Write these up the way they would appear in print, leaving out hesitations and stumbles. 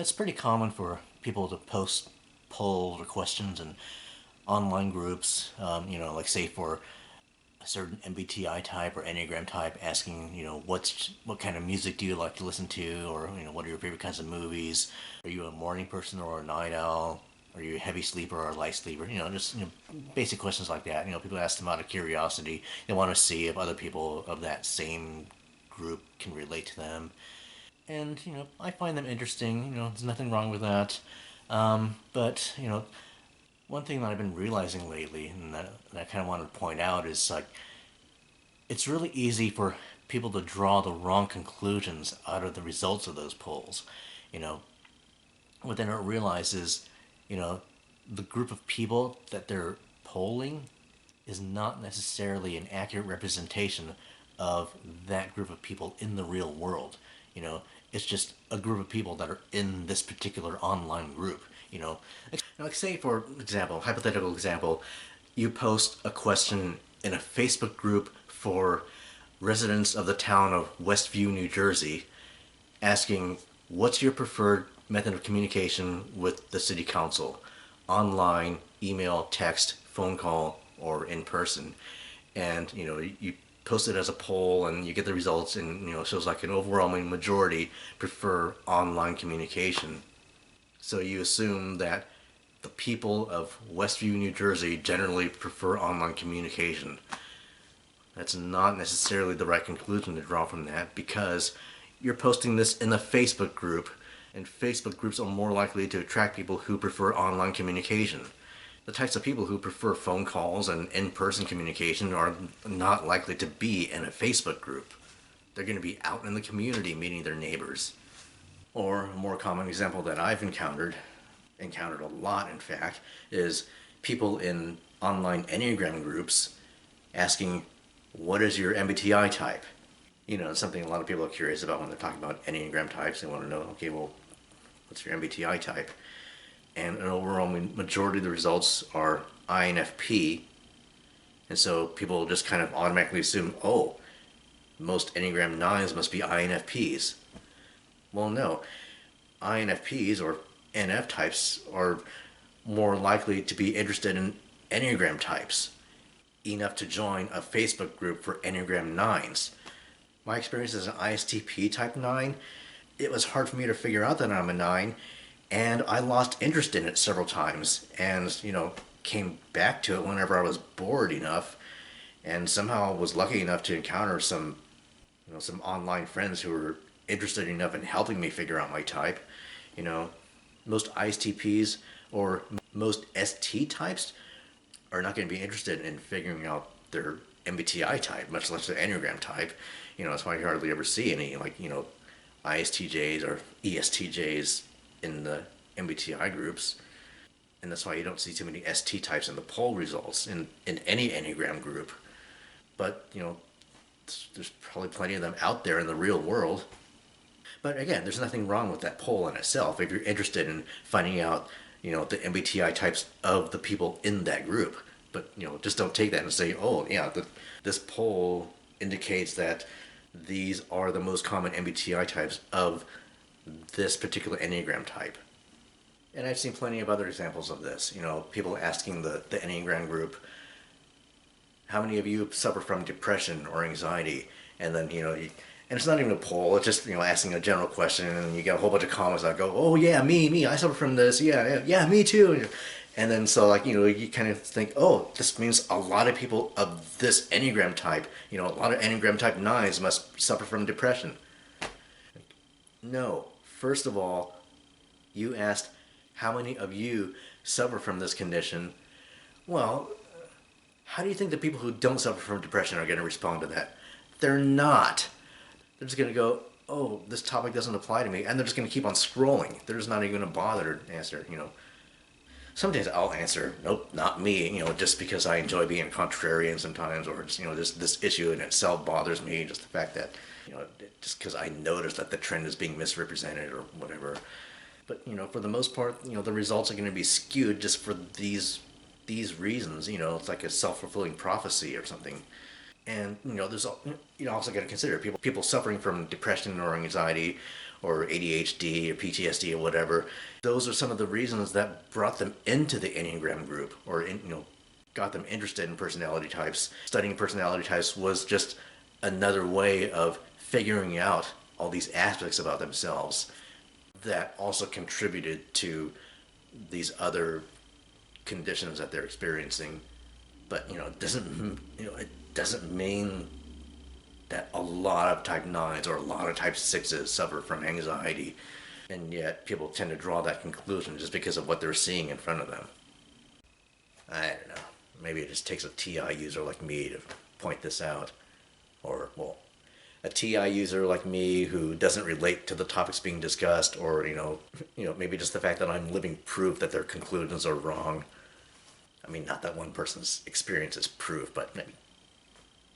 it's pretty common for people to post polls or questions in online groups, like say for a certain MBTI type or Enneagram type, asking, what kind of music do you like to listen to, or what are your favorite kinds of movies? Are you a morning person or a night owl? Are you a heavy sleeper or a light sleeper? Just basic questions like that. People ask them out of curiosity. They want to see if other people of that same group can relate to them, and I find them interesting. There's nothing wrong with that. But one thing that I've been realizing lately, and that I kind of wanted to point out, is like it's really easy for people to draw the wrong conclusions out of the results of those polls. You know, what they don't realize is, you know, the group of people that they're polling is not necessarily an accurate representation of that group of people in the real world. You know, it's just a group of people that are in this particular online group. Like say for example, hypothetical example, you post a question in a Facebook group for residents of the town of Westview, New Jersey, asking what's your preferred method of communication with the city council: online, email, text, phone call, or in person. And you post it as a poll and you get the results, and it shows like an overwhelming majority prefer online communication. So you assume that the people of Westview, New Jersey generally prefer online communication. That's not necessarily the right conclusion to draw from that, because you're posting this in a Facebook group, and Facebook groups are more likely to attract people who prefer online communication. The types of people who prefer phone calls and in-person communication are not likely to be in a Facebook group. They're going to be out in the community meeting their neighbors. Or a more common example that I've encountered a lot in fact, is people in online Enneagram groups asking, what is your MBTI type? It's something a lot of people are curious about when they're talking about Enneagram types. They want to know, okay, well, what's your MBTI type? And an overwhelming majority of the results are INFP. And so people just kind of automatically assume, oh, most Enneagram 9s must be INFPs. Well, no. INFPs, or NF types, are more likely to be interested in Enneagram types, enough to join a Facebook group for Enneagram 9s. My experience as an ISTP type 9, it was hard for me to figure out that I'm a 9, and I lost interest in it several times, and, came back to it whenever I was bored enough, and somehow was lucky enough to encounter some online friends who were interested enough in helping me figure out my type. Most ISTPs or most ST types are not going to be interested in figuring out their MBTI type, much less their Enneagram type. That's why you hardly ever see any, ISTJs or ESTJs in the MBTI groups. And that's why you don't see too many ST types in the poll results in any Enneagram group. But, there's probably plenty of them out there in the real world. But again, there's nothing wrong with that poll in itself if you're interested in finding out, the MBTI types of the people in that group. But, just don't take that and say, oh, yeah, this poll indicates that these are the most common MBTI types of this particular Enneagram type. And I've seen plenty of other examples of this. People asking the Enneagram group, how many of you suffer from depression or anxiety? And then, and it's not even a poll, it's just, asking a general question, and you get a whole bunch of comments that go, oh yeah, me, I suffer from this, yeah, me too. And then so you kind of think, oh, this means a lot of people of this Enneagram type, a lot of Enneagram type 9s must suffer from depression. No, first of all, you asked how many of you suffer from this condition. Well, how do you think the people who don't suffer from depression are going to respond to that? They're not. They're just going to go, oh, this topic doesn't apply to me, and they're just going to keep on scrolling. They're just not even going to bother to answer, Sometimes I'll answer, nope, not me, just because I enjoy being contrarian sometimes, or just, this issue in itself bothers me, just the fact that, just because I notice that the trend is being misrepresented or whatever. But, for the most part, the results are going to be skewed just for these reasons. It's like a self-fulfilling prophecy or something. And there's also got to consider people suffering from depression or anxiety or ADHD or PTSD or whatever. Those are some of the reasons that brought them into the Enneagram group, or got them interested in personality types. Studying personality types was just another way of figuring out all these aspects about themselves that also contributed to these other conditions that they're experiencing. But it doesn't mean that a lot of type 9s or a lot of type 6s suffer from anxiety, and yet people tend to draw that conclusion just because of what they're seeing in front of them. I don't know. Maybe it just takes a TI user like me to point this out. Or, well, a TI user like me who doesn't relate to the topics being discussed, or, maybe just the fact that I'm living proof that their conclusions are wrong. I mean, not that one person's experience is proof, but maybe,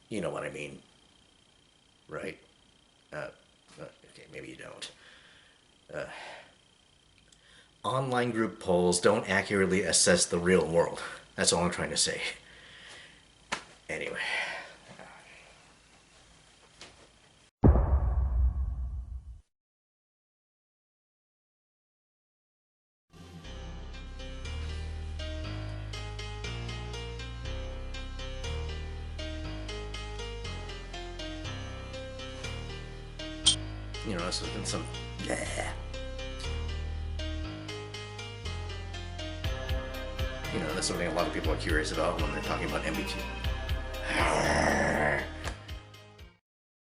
you know what I mean. Right? Okay, maybe you don't. Online group polls don't accurately assess the real world. That's all I'm trying to say. Anyway. This has been some... That's something a lot of people are curious about when they're talking about MBT.